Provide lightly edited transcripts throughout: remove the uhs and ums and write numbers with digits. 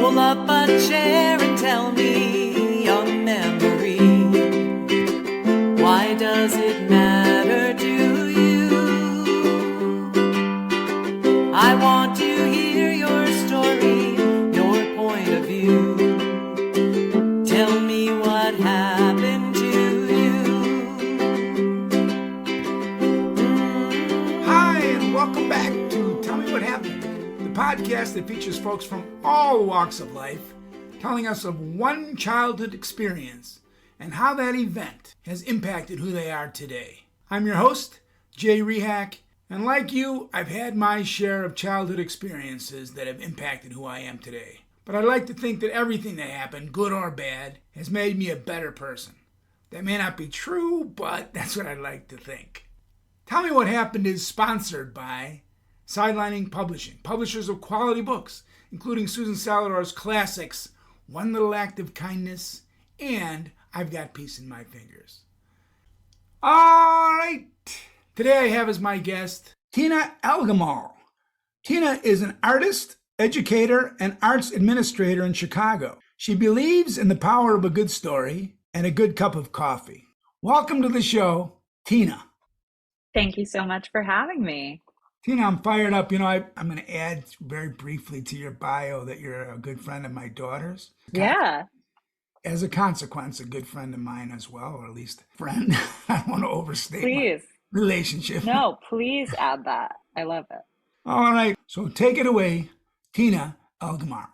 Pull up a chair and tell me your memory. Why does it matter to you? I want to hear your story, your point of view. Tell me what happened to you. Hi, and welcome back to Tell Me What Happened, the podcast that features folks from all walks of life telling us of one childhood experience and how that event has impacted who they are today. I'm your host, Jay Rehack, and like you, I've had my share of childhood experiences that have impacted who I am today. But I like to think that everything that happened, good or bad, has made me a better person. That may not be true, but that's what I like to think. Tell Me What Happened is sponsored by Sidelining Publishing, publishers of quality books, including Susan Salador's classics, One Little Act of Kindness, and I've Got Peace in My Fingers. All right. Today I have as my guest Tina Gamal. Tina is an artist, educator, and arts administrator in Chicago. She believes in the power of a good story and a good cup of coffee. Welcome to the show, Tina. Thank you so much for having me. Tina, I'm fired up. I'm going to add very briefly to your bio that you're a good friend of my daughter's. Yeah. As a consequence, a good friend of mine as well, or at least friend. I don't want to overstate my relationship. No, please add that. I love it. All right. So take it away, Tina Gamal.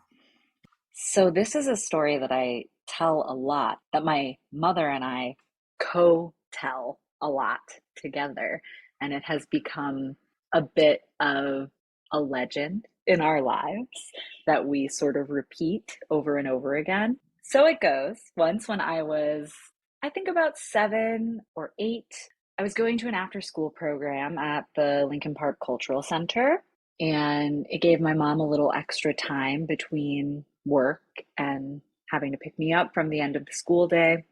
So this is a story that I tell a lot, that my mother and I co-tell a lot together. And it has become a bit of a legend in our lives that we sort of repeat over and over again. So it goes. Once when I was, I think about 7 or 8, I was going to an after-school program at the Lincoln Park Cultural Center, and it gave my mom a little extra time between work and having to pick me up from the end of the school day.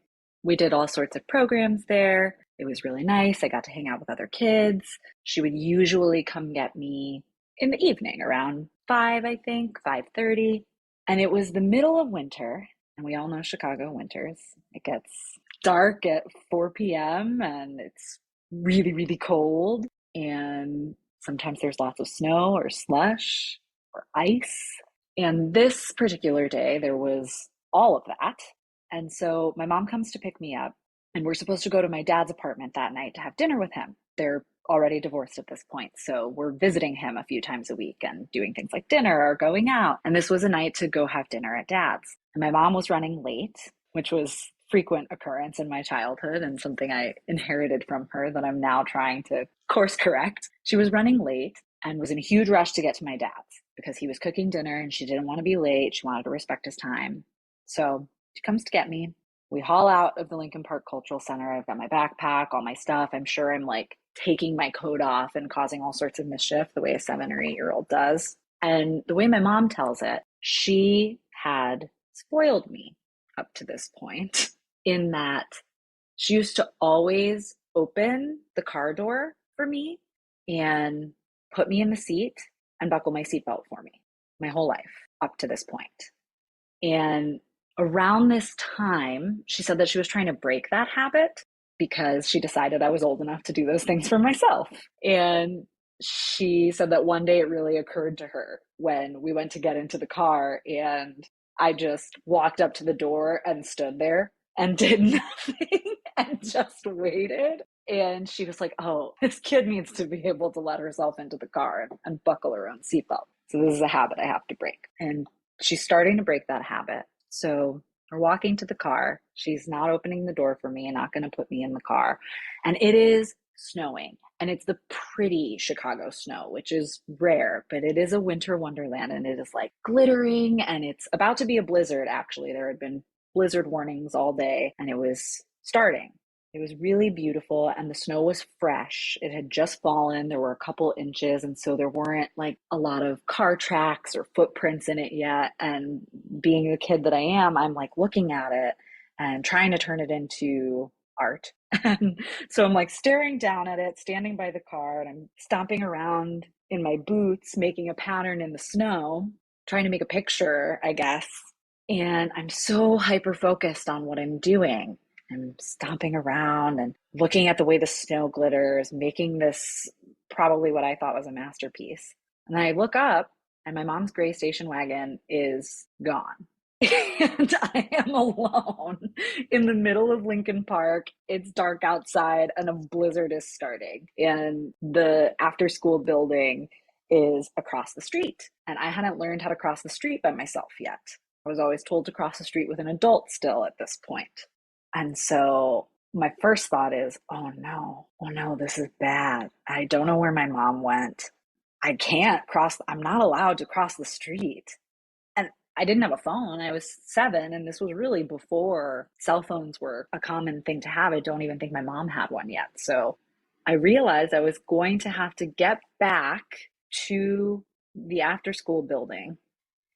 We did all sorts of programs there. It was really nice. I got to hang out with other kids. She would usually come get me in the evening around 5, I think, 5:30. And it was the middle of winter. And we all know Chicago winters. It gets dark at 4 p.m. and it's really, really cold. And sometimes there's lots of snow or slush or ice. And this particular day, there was all of that. And so my mom comes to pick me up, and we're supposed to go to my dad's apartment that night to have dinner with him. They're already divorced at this point, so we're visiting him a few times a week and doing things like dinner or going out. And this was a night to go have dinner at dad's. And my mom was running late, which was frequent occurrence in my childhood and something I inherited from her that I'm now trying to course correct. She was running late and was in a huge rush to get to my dad's because he was cooking dinner and she didn't want to be late. She wanted to respect his time. So she comes to get me. We haul out of the Lincoln Park Cultural Center. I've got my backpack, all my stuff. I'm sure I'm like taking my coat off and causing all sorts of mischief the way a 7 or 8-year-old does. And the way my mom tells it, she had spoiled me up to this point in that she used to always open the car door for me and put me in the seat and buckle my seatbelt for me my whole life up to this point. And around this time, she said that she was trying to break that habit because she decided I was old enough to do those things for myself. And she said that one day it really occurred to her when we went to get into the car and I just walked up to the door and stood there and did nothing and just waited. And she was like, oh, this kid needs to be able to let herself into the car and buckle her own seatbelt. So this is a habit I have to break. And she's starting to break that habit. So we're walking to the car. She's not opening the door for me and not going to put me in the car. And it is snowing. And it's the pretty Chicago snow, which is rare, but it is a winter wonderland. And it is like glittering. And it's about to be a blizzard, actually. There had been blizzard warnings all day and it was starting. It was really beautiful and the snow was fresh. It had just fallen. There were a couple inches. And so there weren't like a lot of car tracks or footprints in it yet. And being the kid that I am, I'm like looking at it and trying to turn it into art. And so I'm like staring down at it, standing by the car, and I'm stomping around in my boots, making a pattern in the snow. trying to make a picture, I guess. And I'm so hyper focused on what I'm doing. I'm stomping around and looking at the way the snow glitters, making this probably what I thought was a masterpiece. And then I look up and my mom's gray station wagon is gone. And I am alone in the middle of Lincoln Park. It's dark outside and a blizzard is starting. And the after school building is across the street. And I hadn't learned how to cross the street by myself yet. I was always told to cross the street with an adult still at this point. And so my first thought is, oh no, this is bad. I don't know where my mom went. I can't cross. I'm not allowed to cross the street. And I didn't have a phone. I was 7, and this was really before cell phones were a common thing to have. I don't even think my mom had one yet. So I realized I was going to have to get back to the after school building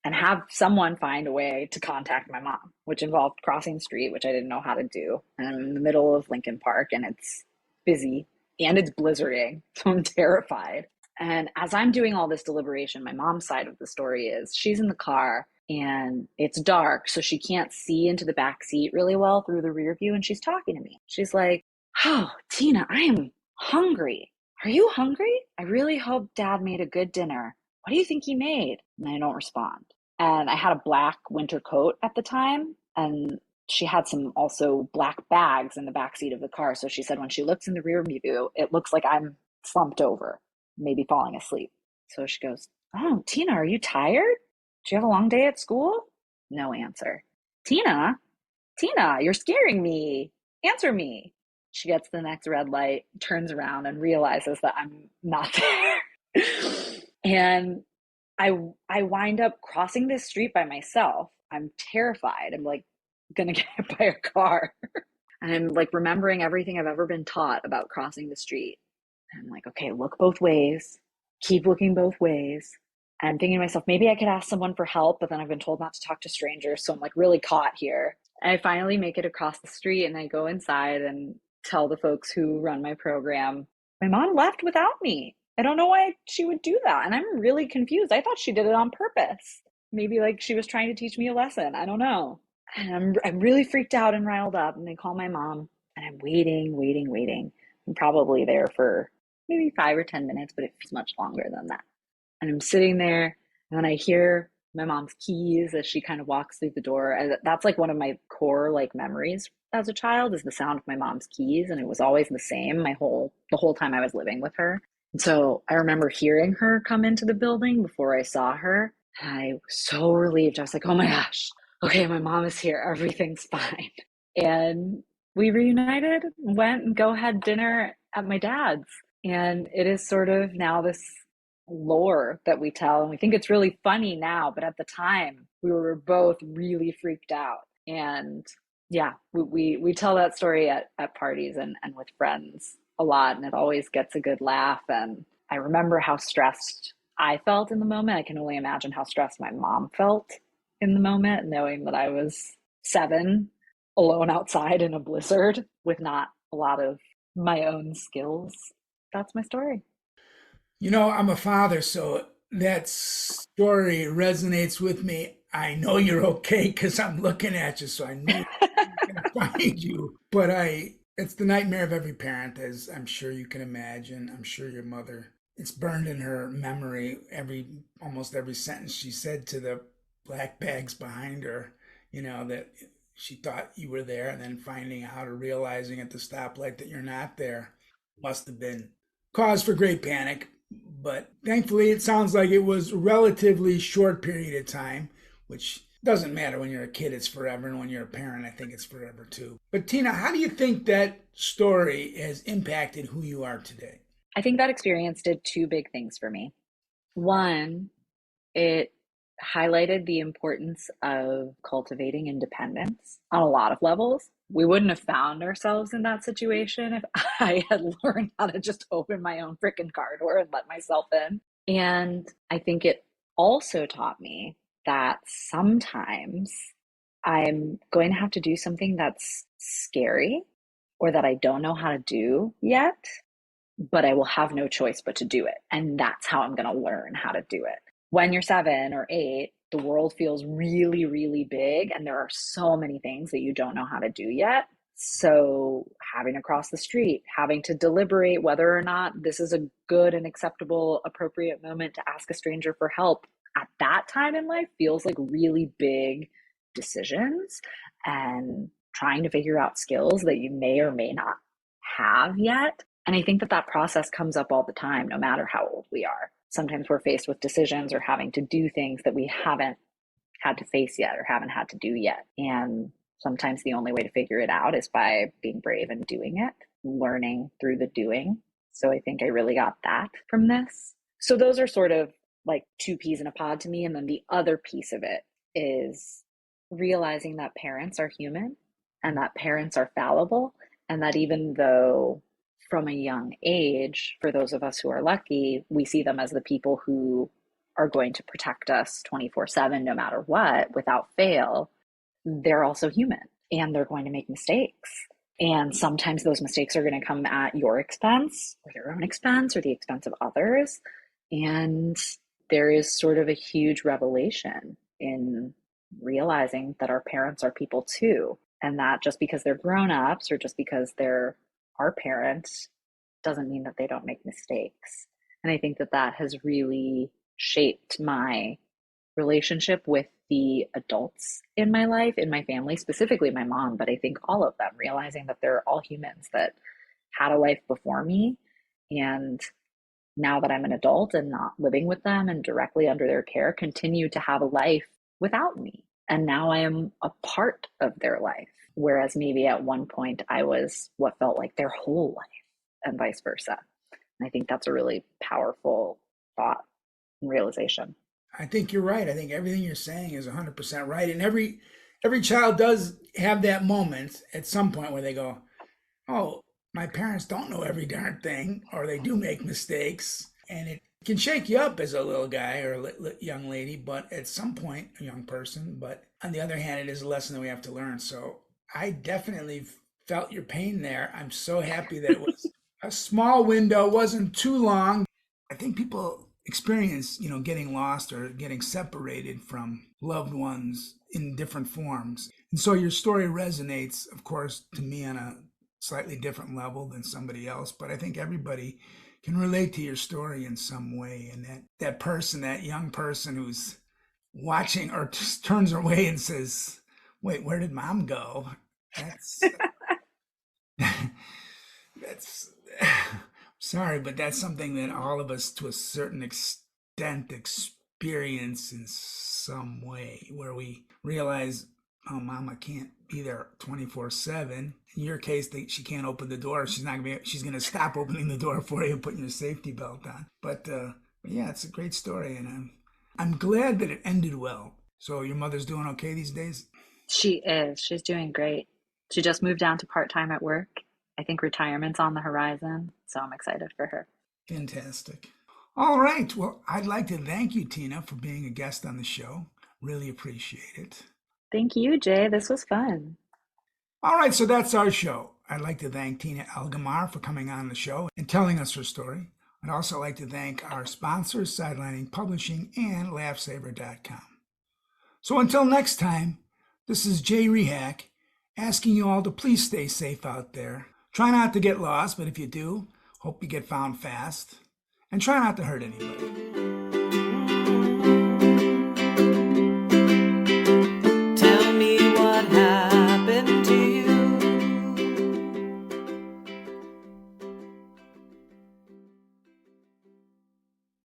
and have someone find a way to contact my mom, which involved crossing the street, which I didn't know how to do. And I'm in the middle of Lincoln Park and it's busy and it's blizzarding. So I'm terrified. And as I'm doing all this deliberation, my mom's side of the story is she's in the car and it's dark, so she can't see into the back seat really well through the rear view. And she's talking to me. She's like, oh, Tina, I am hungry. Are you hungry? I really hope Dad made a good dinner. What do you think he made? And I don't respond. And I had a black winter coat at the time, and she had some also black bags in the back seat of the car. So she said when she looks in the rear view, it looks like I'm slumped over, maybe falling asleep. So she goes, oh, Tina, are you tired? Do you have a long day at school? No answer. Tina, you're scaring me. Answer me. She gets the next red light, turns around and realizes that I'm not there. And I wind up crossing this street by myself. I'm terrified. I'm like gonna get hit by a car. And I'm like remembering everything I've ever been taught about crossing the street. And I'm like, okay, look both ways. Keep looking both ways. And I'm thinking to myself, maybe I could ask someone for help, but then I've been told not to talk to strangers. So I'm like really caught here. And I finally make it across the street and I go inside and tell the folks who run my program, my mom left without me. I don't know why she would do that. And I'm really confused. I thought she did it on purpose. Maybe like she was trying to teach me a lesson. I don't know. And I'm really freaked out and riled up. And they call my mom and I'm waiting. I'm probably there for maybe 5 or 10 minutes, but it feels much longer than that. And I'm sitting there and then I hear my mom's keys as she kind of walks through the door. And that's like one of my core like memories as a child is the sound of my mom's keys. And it was always the same the whole time I was living with her. And so I remember hearing her come into the building before I saw her. And I was so relieved. I was like, oh my gosh, okay, my mom is here. Everything's fine. And we reunited, went and had dinner at my dad's. And it is sort of now this lore that we tell. And we think it's really funny now. But at the time, we were both really freaked out. And yeah, we tell that story at parties and with friends a lot, and it always gets a good laugh. And I remember how stressed I felt in the moment. I can only imagine how stressed my mom felt in the moment, knowing that I was 7, alone outside in a blizzard with not a lot of my own skills. That's my story. You know, I'm a father, so that story resonates with me. I know you're okay because I'm looking at you, so I know I'm going to find you. But it's the nightmare of every parent, as I'm sure you can imagine. I'm sure your mother, it's burned in her memory, almost every sentence she said to the black bags behind her, you know, that she thought you were there, and then finding out or realizing at the stoplight that you're not there must have been cause for great panic. But thankfully, it sounds like it was a relatively short period of time, which doesn't matter. When you're a kid, it's forever. And when you're a parent, I think it's forever too. But Tina, how do you think that story has impacted who you are today? I think that experience did 2 big things for me. One, it highlighted the importance of cultivating independence on a lot of levels. We wouldn't have found ourselves in that situation if I had learned how to just open my own freaking car door and let myself in. And I think it also taught me that sometimes I'm going to have to do something that's scary or that I don't know how to do yet, but I will have no choice but to do it. And that's how I'm going to learn how to do it. When you're 7 or 8, the world feels really, really big and there are so many things that you don't know how to do yet. So having to cross the street, having to deliberate whether or not this is a good and acceptable, appropriate moment to ask a stranger for help at that time in life feels like really big decisions, and trying to figure out skills that you may or may not have yet. And I think that that process comes up all the time, no matter how old we are. Sometimes we're faced with decisions or having to do things that we haven't had to face yet or haven't had to do yet. And sometimes the only way to figure it out is by being brave and doing it, learning through the doing. So I think I really got that from this. So those are sort of like two peas in a pod to me. And then the other piece of it is realizing that parents are human and that parents are fallible, and that even though from a young age, for those of us who are lucky, we see them as the people who are going to protect us 24/7, no matter what, without fail, they're also human and they're going to make mistakes. And sometimes those mistakes are going to come at your expense or their own expense or the expense of others. And there is sort of a huge revelation in realizing that our parents are people too. And that just because they're grown-ups or just because they're our parents doesn't mean that they don't make mistakes. And I think that that has really shaped my relationship with the adults in my life, in my family, specifically my mom, but I think all of them, realizing that they're all humans that had a life before me. And now that I'm an adult and not living with them and directly under their care, continue to have a life without me. And now I am a part of their life. Whereas maybe at one point I was what felt like their whole life, and vice versa. And I think that's a really powerful thought and realization. I think you're right. I think everything you're saying is 100% right. And every child does have that moment at some point where they go, oh, my parents don't know every darn thing, or they do make mistakes. And it can shake you up as a little guy or a young lady, but at some point, a young person. But on the other hand, it is a lesson that we have to learn. So I definitely felt your pain there. I'm so happy that it was a small window, wasn't too long. I think people experience, getting lost or getting separated from loved ones in different forms. And so your story resonates, of course, to me on a slightly different level than somebody else. But I think everybody can relate to your story in some way. And that person, that young person who's watching or just turns away and says, wait, where did mom go? That's sorry, but that's something that all of us to a certain extent experience in some way, where we realize, oh, mama can't be there 24/7. In your case, she can't open the door. She's going to stop opening the door for you, putting your safety belt on. But yeah, it's a great story, and I'm glad that it ended well. So your mother's doing okay these days? She is. She's doing great. She just moved down to part-time at work. I think retirement's on the horizon, so I'm excited for her. Fantastic. All right. Well, I'd like to thank you, Tina, for being a guest on the show. Really appreciate it. Thank you, Jay. This was fun. All right, so that's our show. I'd like to thank Tina Algamar for coming on the show and telling us her story. I'd also like to thank our sponsors, Sidelining Publishing and LaughSaver.com. So until next time, this is Jay Rehack asking you all to please stay safe out there. Try not to get lost, but if you do, hope you get found fast. And try not to hurt anybody.